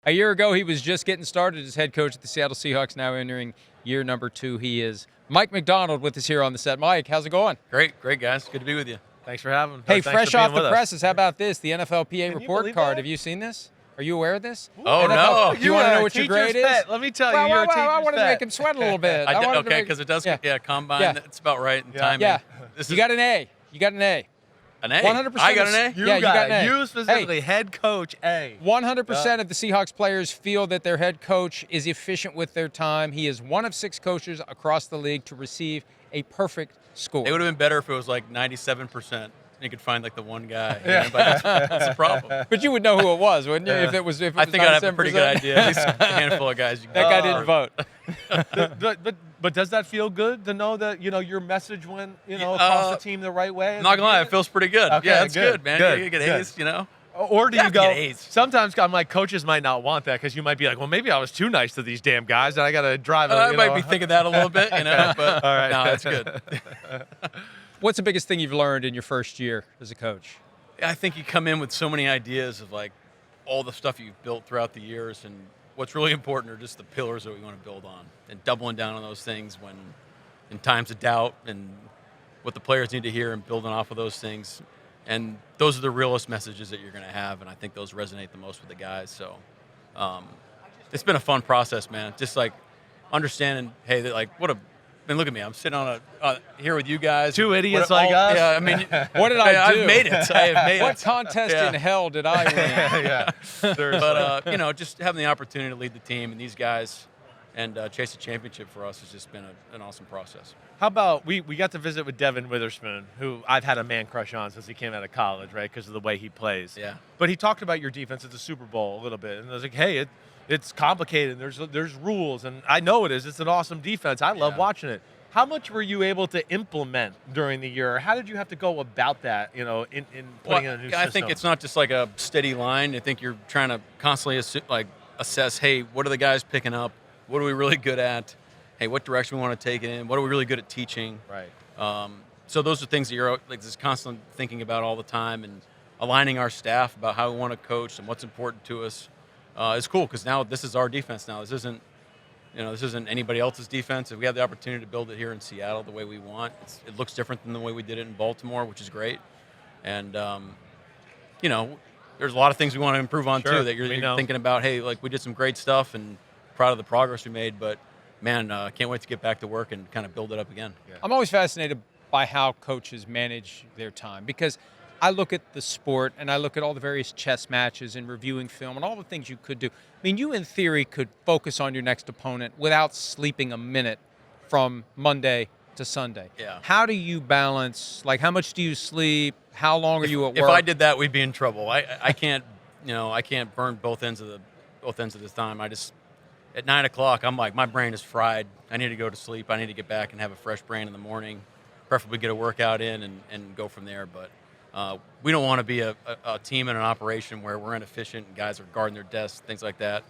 A year ago, he was just getting started as head coach at the Seattle Seahawks, now entering year number 2. He is Mike Macdonald with us here on the set. Mike, how's it going? Great, guys. Good to be with you. Thanks for having me. Hey, Thanks fresh for being off the with us. presses, how about this? The NFLPA Can you report believe card. that? Have you seen this? Are you aware of this? Oh, no. Do you want to know what your grade is? Let me tell you, Well, you're a teacher's I wanted to pet. make him sweat a little bit. Okay, because it does, combine. Yeah. That's about right in timing. Yeah. This You is got an A. You got an A. an A. 100%. I got an A? You Yeah, you got an A. You specifically, head coach A. 100% of the Seahawks players feel that their head coach is efficient with their time. He is one of 6 coaches across the league to receive a perfect score. It would have been better if it was like 97%. You could find like the one guy. Yeah. But that's the problem. But you would know who it was, wouldn't you? If it was I think I'd have a pretty good 97%? idea. At least a handful of guys. That guy didn't vote. But does that feel good to know that your message went across the team the right way? I'm not gonna lie, it feels pretty good. Okay, Yeah, that's good, good, man. good, You get good. A's, you know. Or do You you have to go? get A's. Sometimes I'm like, coaches might not want that because you might be like, well, maybe I was too nice to these damn guys, and I got to drive. I might be thinking that a little bit, you know. But All right. no, that's good. What's the biggest thing you've learned in your first year as a coach? I think you come in with so many ideas of like all the stuff you've built throughout the years, and what's really important are just the pillars that we want to build on, and doubling down on those things when in times of doubt, and what the players need to hear, and building off of those things. And those are the realest messages that you're going to have, and I think those resonate the most with the guys. So it's been a fun process, man. Just like understanding, hey, that like what a. I mean, look at me. I'm sitting on here with you guys. 2 idiots like us. Yeah, I mean, What did I do? I've made it. I have made What it. contest Yeah. in hell did I win? Yeah. But just having the opportunity to lead the team and these guys and chase a championship for us has just been an awesome process. How about we got to visit with Devin Witherspoon, who I've had a man crush on since he came out of college, right? Because of the way he plays. Yeah. But he talked about your defense at the Super Bowl a little bit, and I was like, hey, it's complicated. There's rules, and I know it is. It's an awesome defense. I love watching it. How much were you able to implement during the year? How did you have to go about that, in putting in a new system? I think it's not just like a steady line. I think you're trying to constantly assess, hey, what are the guys picking up? What are we really good at? Hey, what direction we want to take it in? What are we really good at teaching? Right. So those are things that you're like just constantly thinking about all the time, and aligning our staff about how we want to coach and what's important to us is cool, because now this is our defense. Now this isn't anybody else's defense. If we have the opportunity to build it here in Seattle the way we want, it looks different than the way we did it in Baltimore, which is great. And there's a lot of things we want to improve on too. That you're thinking about. Hey, like we did some great stuff, and proud of the progress we made. But man, can't wait to get back to work and kind of build it up again. Yeah. I'm always fascinated by how coaches manage their time, because I look at the sport and I look at all the various chess matches and reviewing film and all the things you could do. I mean, you in theory could focus on your next opponent without sleeping a minute from Monday to Sunday. Yeah. How do you balance, like how much do you sleep? How long are you at work? If I did that, we'd be in trouble. I can't, I can't burn both ends of this time. At 9 o'clock, I'm like, my brain is fried. I need to go to sleep. I need to get back and have a fresh brain in the morning, preferably get a workout in and go from there. But we don't want to be a team and an operation where we're inefficient and guys are guarding their desks, things like that.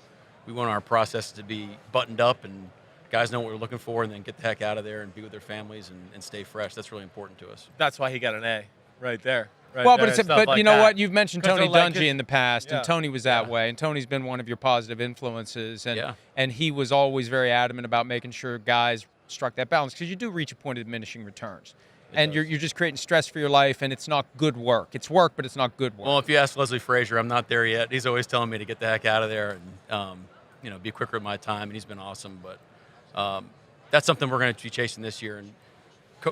We want our process to be buttoned up and guys know what we're looking for, and then get the heck out of there and be with their families and stay fresh. That's really important to us. That's why he got an A right there. Right Well, there, but stuff like you know that. what? You've mentioned 'Cause Tony they're like Dungy in the past, and Tony was that Yeah. way, and Tony's been one of your positive influences, and Yeah. and he was always very adamant about making sure guys struck that balance, because you do reach a point of diminishing returns, and you're just creating stress for your life, and it's not good work. It's work, but it's not good work. Well, if you ask Leslie Frazier, I'm not there yet. He's always telling me to get the heck out of there and be quicker with my time, and he's been awesome. But that's something we're going to be chasing this year,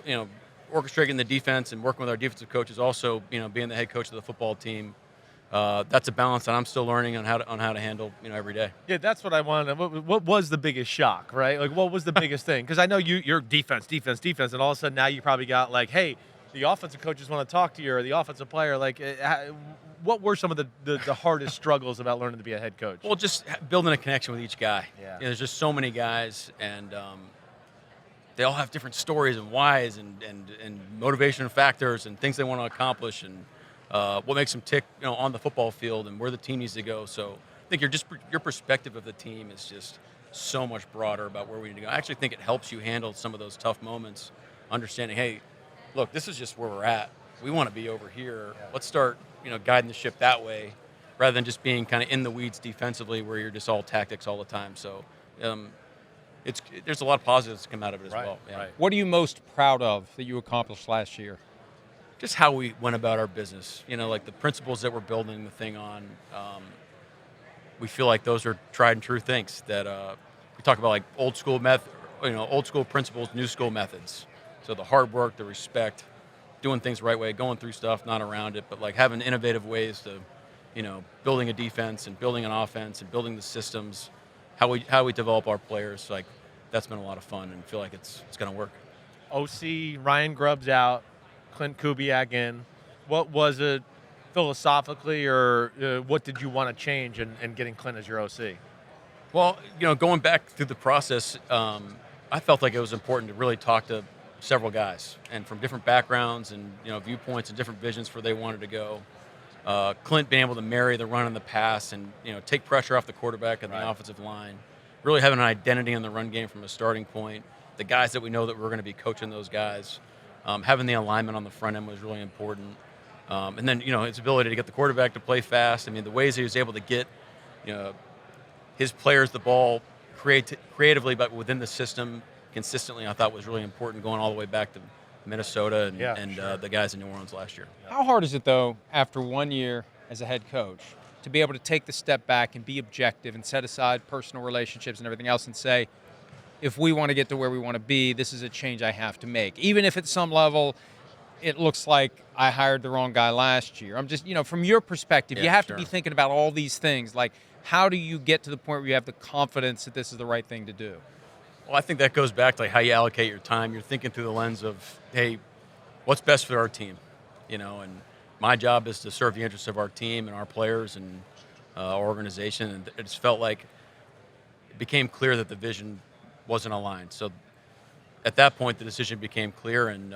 and orchestrating the defense and working with our defensive coaches. Also, being the head coach of the football team. That's a balance that I'm still learning on how to handle every day. Yeah, that's what I wanted. What was the biggest shock, right? Like, what was the biggest thing? Because I know you're defense, and all of a sudden now you probably got like, hey, the offensive coaches want to talk to you, or the offensive player. Like, what were some of the hardest struggles about learning to be a head coach? Well, just building a connection with each guy. Yeah. There's just so many guys, and they all have different stories and whys and motivation factors and things they want to accomplish, and what makes them tick, on the football field, and where the team needs to go. So I think your perspective of the team is just so much broader about where we need to go. I actually think it helps you handle some of those tough moments, understanding, hey, look, this is just where we're at. We want to be over here. Let's start, guiding the ship that way, rather than just being kind of in the weeds defensively where you're just all tactics all the time. So there's a lot of positives to come out of it as well. Yeah. Right. What are you most proud of that you accomplished last year? Just how we went about our business, like the principles that we're building the thing on. We feel like those are tried and true things that we talk about, like old school old school principles, new school methods. So the hard work, the respect, doing things the right way, going through stuff, not around it, but like having innovative ways to, building a defense and building an offense and building the systems, how we develop our players. Like that's been a lot of fun, and feel like it's going to work. OC Ryan Grubb's out, Clint Kubiak in. What was it philosophically, or what did you want to change in getting Clint as your OC? Well, going back through the process, I felt like it was important to really talk to several guys, and from different backgrounds and viewpoints and different visions where they wanted to go. Clint being able to marry the run and the pass, and take pressure off the quarterback and the offensive line. Really having an identity in the run game from a starting point. The guys that we know that we're going to be coaching those guys. Having the alignment on the front end was really important. And then, his ability to get the quarterback to play fast. I mean, the ways he was able to get, his players the ball creatively, but within the system consistently, I thought was really important, going all the way back to Minnesota and the guys in New Orleans last year. How hard is it, though, after 1 year as a head coach, to be able to take the step back and be objective and set aside personal relationships and everything else and say, if we want to get to where we want to be, this is a change I have to make, even if at some level it looks like I hired the wrong guy last year. I'm just, from your perspective, you have to be thinking about all these things. Like, how do you get to the point where you have the confidence that this is the right thing to do? Well, I think that goes back to how you allocate your time. You're thinking through the lens of, hey, what's best for our team? And my job is to serve the interests of our team and our players and our organization. And it just felt like it became clear that the vision wasn't aligned. So at that point, the decision became clear, and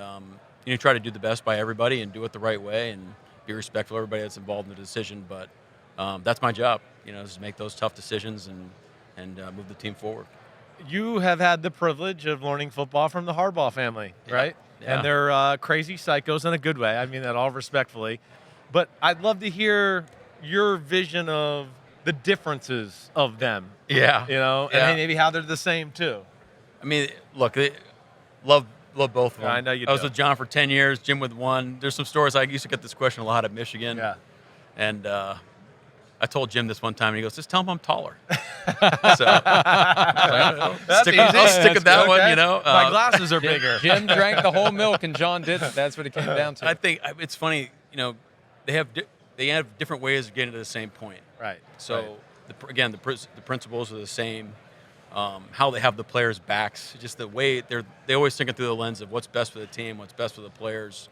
try to do the best by everybody and do it the right way and be respectful of everybody that's involved in the decision. But that's my job, is to make those tough decisions and move the team forward. You have had the privilege of learning football from the Harbaugh family, right? Yeah. And they're crazy psychos in a good way. I mean that all respectfully. But I'd love to hear your vision of the differences of them. Yeah. And maybe how they're the same too. I mean, look, love both of them. I know you I was do. with John for 10 years, Jim with 1. There's some stories. I used to get this question a lot at Michigan. Yeah. And I told Jim this one time, and he goes, just tell him I'm taller. That's easy. I'll stick with that one, Okay. My Uh, glasses are bigger. Jim drank the whole milk and John didn't. That's what it came down to. I think it's funny, they have different ways of getting to the same point. Right. So, again, the principles are the same. How they have the players' backs, just the way they always thinking through the lens of what's best for the team, what's best for the players,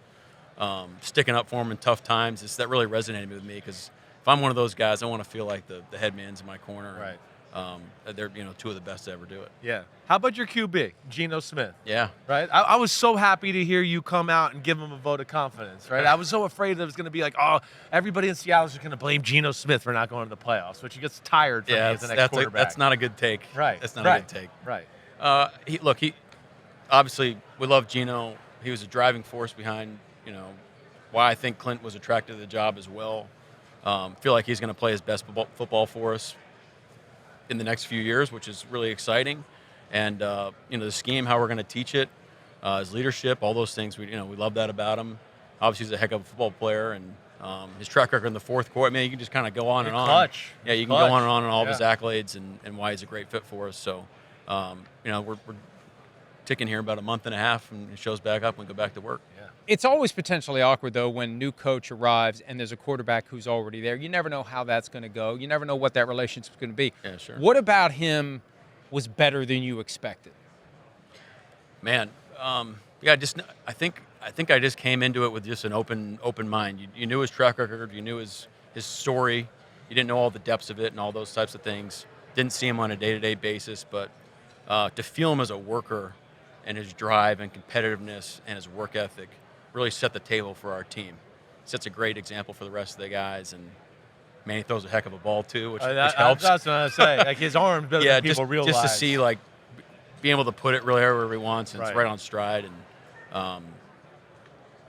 sticking up for them in tough times. That really resonated with me, because if I'm one of those guys, I want to feel like the head man's in my corner. Right. They're two of the best to ever do it. Yeah. How about your QB, Geno Smith? Yeah. Right. I was so happy to hear you come out and give him a vote of confidence. Right. I was so afraid that it was going to be like, oh, everybody in Seattle is just going to blame Geno Smith for not going to the playoffs, which he gets tired from me as the next quarterback. That's not a good take. Right. That's not a good take. Right. He obviously, we love Geno. He was a driving force behind why I think Clint was attracted to the job as well. Feel like he's going to play his best football for us in the next few years, which is really exciting. And the scheme, how we're going to teach it, his leadership, all those things. We love that about him. Obviously, he's a heck of a football player, and his track record in the fourth quarter. I mean, you can just kind of go on and on. Clutch. Yeah, you can go on and on all of his accolades and why he's a great fit for us. So, we're ticking here about a month and a half, and it shows back up and we go back to work. Yeah. It's always potentially awkward, though, when new coach arrives and there's a quarterback who's already there. You never know how that's going to go. You never know what that relationship's going to be. Yeah, sure. What about him was better than you expected? Man, I think I just came into it with just an open mind. You knew his track record, you knew his story, you didn't know all the depths of it and all those types of things. Didn't see him on a day-to-day basis, but to feel him as a worker and his drive and competitiveness and his work ethic really set the table for our team. Sets a great example for the rest of the guys, and man, he throws a heck of a ball too, which helps. That's what I was saying. Like his arm's better than people realize. Just to see being able to put it really wherever he wants, and it's right on stride, and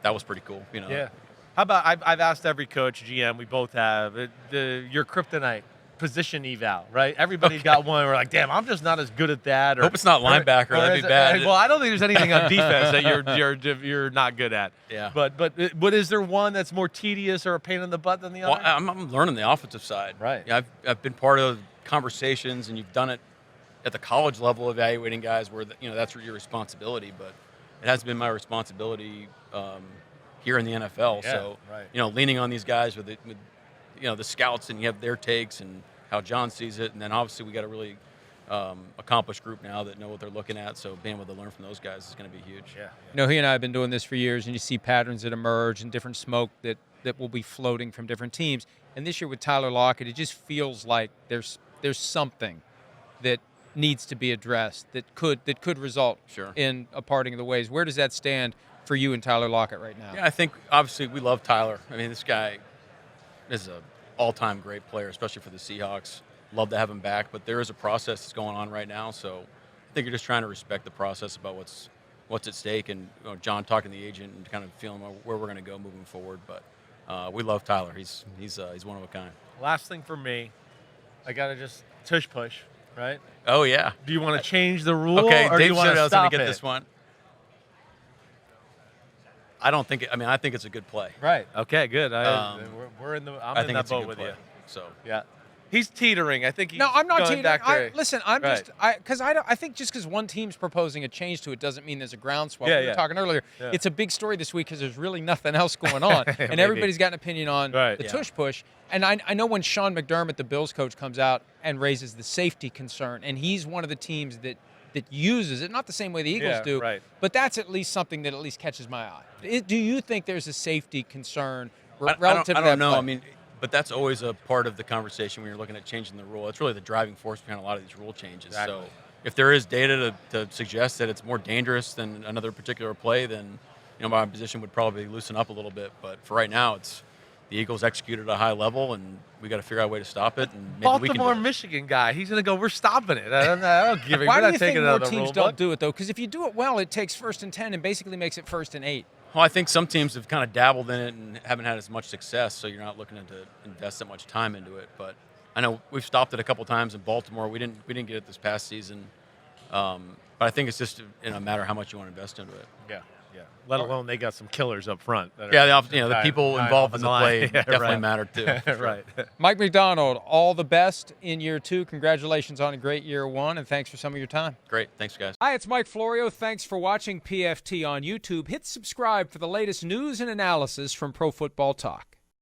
that was pretty cool. Yeah. How about I've asked every coach, GM, we both have your kryptonite position eval, right? Everybody's got one. We're like, damn, I'm just not as good at that. Or, hope it's not linebacker. That'd be bad. Well, I don't think there's anything on defense that you're not good at. Yeah. But is there one that's more tedious or a pain in the butt than the other? Well, I'm learning the offensive side. Right. Yeah, I've been part of conversations, and you've done it at the college level, evaluating guys where that's your responsibility. But it hasn't been my responsibility here in the NFL. Yeah, so right. Leaning on these guys with the scouts, and you have their takes and how John sees it, and then obviously we got a really accomplished group now that know what they're looking at. So being able to learn from those guys is going to be huge. Yeah. He and I have been doing this for years, and you see patterns that emerge and different smoke that will be floating from different teams. And this year with Tyler Lockett, it just feels like there's something that needs to be addressed that could result in a parting of the ways. Where does that stand for you and Tyler Lockett right now? Yeah, I think obviously we love Tyler. I mean, this guy is an all-time great player, especially for the Seahawks. Love to have him back, but there is a process that's going on right now, so I think you're just trying to respect the process about what's at stake, and John talking to the agent and kind of feeling where we're going to go moving forward. But we love Tyler. He's one of a kind. Last thing for me, I gotta just tush push, right? Oh yeah. Do you want to change the rule, Okay, or do Dave you want said I to was going stop to get it? this one. I don't think. I think it's a good play. Right. Okay. Good. We're in the. I I'm in think that it's a boat good with play. you. So Yeah. He's teetering. I think he's No, I'm not going teetering. back there. Listen, I'm Right. just I think just because one team's proposing a change to it doesn't mean there's a groundswell. Yeah, We were yeah. talking earlier. Yeah. It's a big story this week because there's really nothing else going on, and Maybe. everybody's got an opinion on Right. the Yeah. tush push. And I know when Sean McDermott, the Bills coach, comes out and raises the safety concern, and he's one of the teams that uses it, not the same way the Eagles Yeah, do, right. but that's at least something that at least catches my eye. Do you think there's a safety concern I relative don't to that know. play? I mean, but that's always a part of the conversation when you're looking at changing the rule. It's really the driving force behind a lot of these rule changes. Exactly. So if there is data to suggest that it's more dangerous than another particular play, then my position would probably loosen up a little bit. But for right now, it's the Eagles executed at a high level, and we got to figure out a way to stop it. And maybe we can Baltimore, do it. Michigan guy. He's gonna go. We're stopping it. I don't give it. Why We're do not you think taking it more out of the teams rule don't book. do it, though? Because if you do it well, it takes 1st and 10 and basically makes it 1st and 8. Well, I think some teams have kind of dabbled in it and haven't had as much success, so you're not looking to invest that much time into it. But I know we've stopped it a couple times in Baltimore. We didn't get it this past season, but I think it's just a matter of how much you want to invest into it. Yeah. Let alone they got some killers up front. that are Yeah, the people dying involved off in the line. play Yeah, definitely right. matter too. Right. Mike Macdonald, all the best in year 2. Congratulations on a great year 1, and thanks for some of your time. Great, thanks guys. Hi, it's Mike Florio. Thanks for watching PFT on YouTube. Hit subscribe for the latest news and analysis from Pro Football Talk.